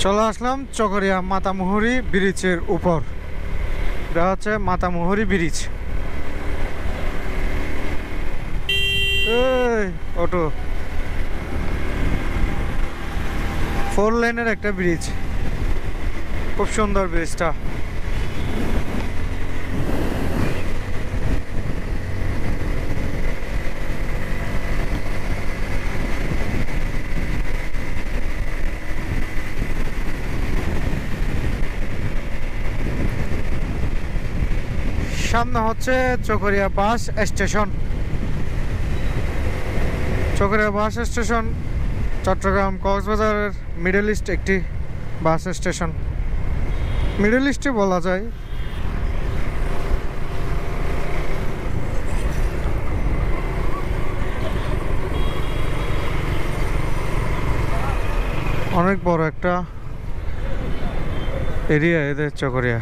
চলে আসলাম চকরিয়া মাতামুহুরী ব্রিজের উপর। এটা হচ্ছে মাতামুহুরী ব্রিজ। এই অটো 4 লেনের একটা ব্রিজ, খুব সুন্দর ব্রিজটা। সামনে হচ্ছে Chakaria bus station. Chakaria bus station Chittagong কক্সবাজারের মিডল ইস্ট একটি বাস স্টেশন, মিডল ইস্টে বলা যায়। অনেক বড় একটা এরিয়া এদের চকরিয়া।